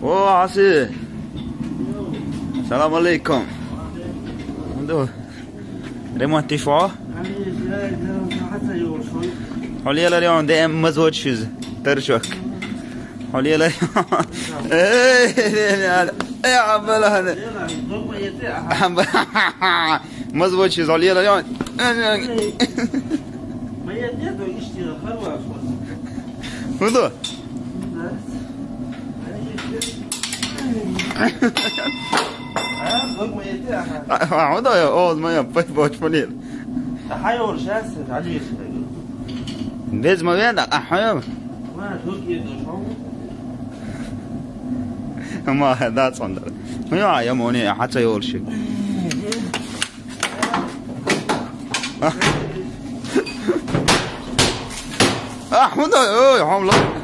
او عسي السلام عليكم عنده ريمونتي شو حولي لا اليوم دائم مزود شوز ترشك حولي لا ايه عمال هذا مزود شوز حولي لا اليوم ما يديته يشتري خروج هذا هذا يا أول ما يبغى بوش فنيل حيور شاسد عليه بيز ما بيدا أحيو ما توقي ما هذا صندر ما يا موني حتى يقول شيء هذا يا حمله